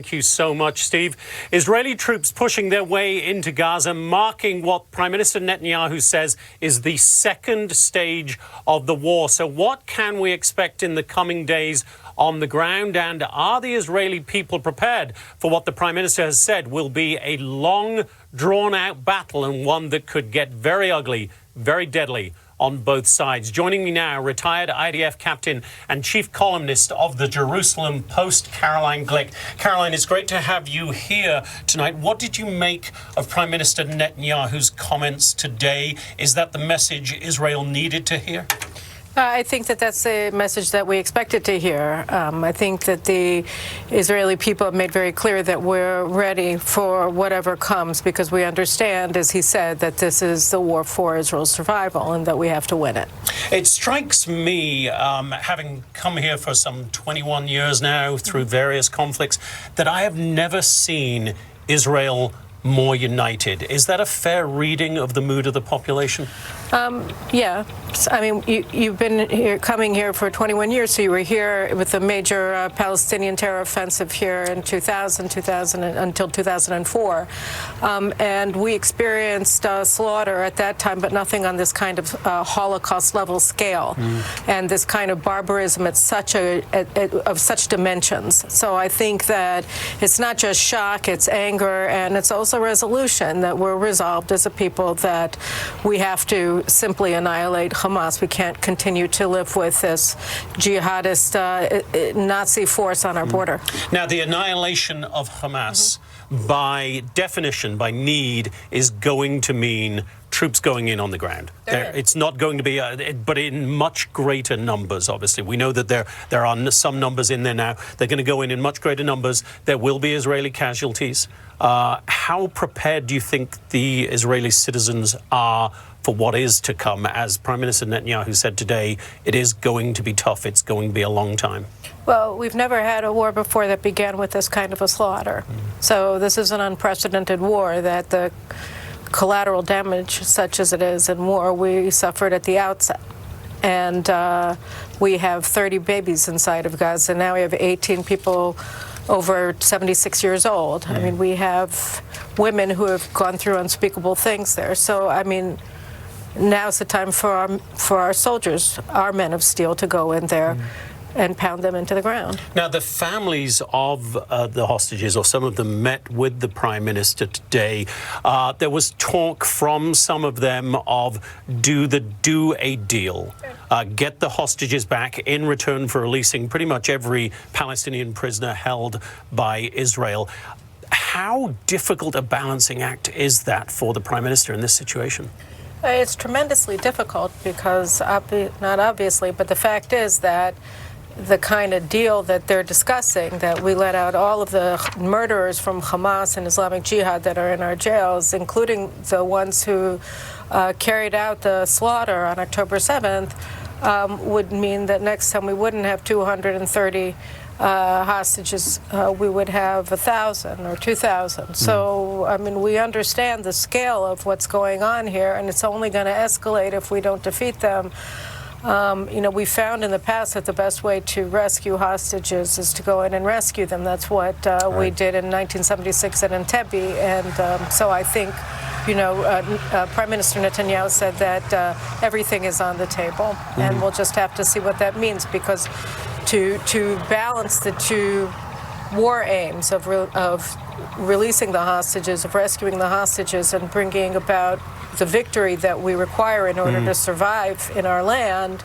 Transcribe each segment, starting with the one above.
Thank you so much, Steve. Israeli troops pushing their way into Gaza, marking what Prime Minister Netanyahu says is the second stage of the war. So what can we expect in the coming days on the ground? And are the Israeli people prepared for what the Prime Minister has said will be a long, drawn-out battle, and one that could get very ugly, very deadly on both sides? Joining me now, retired IDF captain and chief columnist of the Jerusalem Post, Caroline Glick. Caroline, it's great to have you here tonight. What did you make of Prime Minister Netanyahu's comments today? Is that the message Israel needed to hear? I think that that's a message that we expected to hear. I think that the Israeli people have made very clear that we're ready for whatever comes, because we understand, as he said, that this is the war for Israel's survival and that we have to win it. It strikes me, having come here for some 21 years now through various conflicts, that I have never seen Israel more united. Is that a fair reading of the mood of the population? Yeah. I mean, you've been here, coming here for 21 years, so you were here with the major Palestinian terror offensive here in 2000 until 2004. And we experienced slaughter at that time, but nothing on this kind of Holocaust-level scale, and this kind of barbarism at such of such dimensions. So I think that it's not just shock, it's anger, and it's also resolution, that we're resolved as a people that we have to simply annihilate Hamas. We can't continue to live with this jihadist Nazi force on our border. Now, the annihilation of Hamas, by definition, by need, is going to mean troops going in on the ground. It's not going to be, but in much greater numbers, obviously. We know that there are some numbers in there now. They're going to go in much greater numbers. There will be Israeli casualties. How prepared do you think the Israeli citizens are for what is to come? As Prime Minister Netanyahu said today, it is going to be tough. It's going to be a long time. Well, we've never had a war before that began with this kind of a slaughter. So this is an unprecedented war, that the collateral damage, such as it is in war, we suffered at the outset. And we have 30 babies inside of Gaza. Now we have 18 people over 76 years old. I mean, we have women who have gone through unspeakable things there. So, I mean, now's the time for our soldiers, our men of steel, to go in there and pound them into the ground. Now, the families of the hostages, or some of them, met with the Prime Minister today. There was talk from some of them of do a deal, get the hostages back in return for releasing pretty much every Palestinian prisoner held by Israel. How difficult a balancing act is that for the Prime Minister in this situation? It's tremendously difficult because, not obviously, but the fact is that the kind of deal that they're discussing, that we let out all of the murderers from Hamas and Islamic Jihad that are in our jails, including the ones who carried out the slaughter on October 7th, would mean that next time we wouldn't have 230 hostages, we would have 1,000 or 2,000. So, I mean, we understand the scale of what's going on here, and it's only going to escalate if we don't defeat them. You know, we found in the past that the best way to rescue hostages is to go in and rescue them. That's what we did in 1976 at Entebbe. And so I think, you know, Prime Minister Netanyahu said that everything is on the table, and we'll just have to see what that means, because to balance the two war aims of releasing the hostages, of rescuing the hostages, and bringing about the victory that we require in order to survive in our land,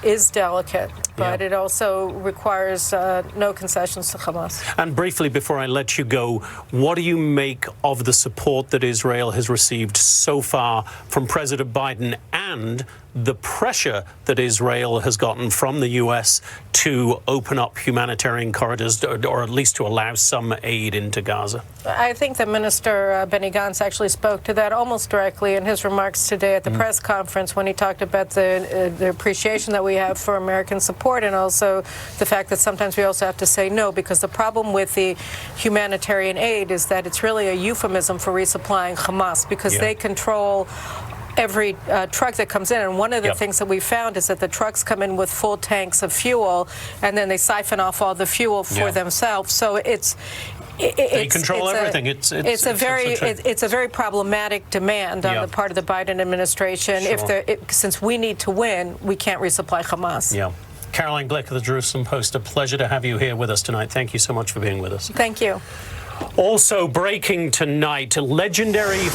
is delicate. But it also requires no concessions to Hamas. And briefly, before I let you go, what do you make of the support that Israel has received so far from President Biden, and the pressure that Israel has gotten from the U.S. to open up humanitarian corridors, or at least to allow some aid into Gaza? I think that Minister Benny Gantz actually spoke to that almost directly in his remarks today at the press conference, when he talked about the appreciation that we have for American support, and also the fact that sometimes we also have to say no, because the problem with the humanitarian aid is that it's really a euphemism for resupplying Hamas, because they control every truck that comes in. And one of the Yep. things that we found is that the trucks come in with full tanks of fuel, and then they siphon off all the fuel for Yeah. themselves. So They control everything. It's a very problematic demand on Yeah. the part of the Biden administration. Sure. Since we need to win, we can't resupply Hamas. Yeah. Caroline Glick of the Jerusalem Post, a pleasure to have you here with us tonight. Thank you so much for being with us. Thank you. Also breaking tonight, legendary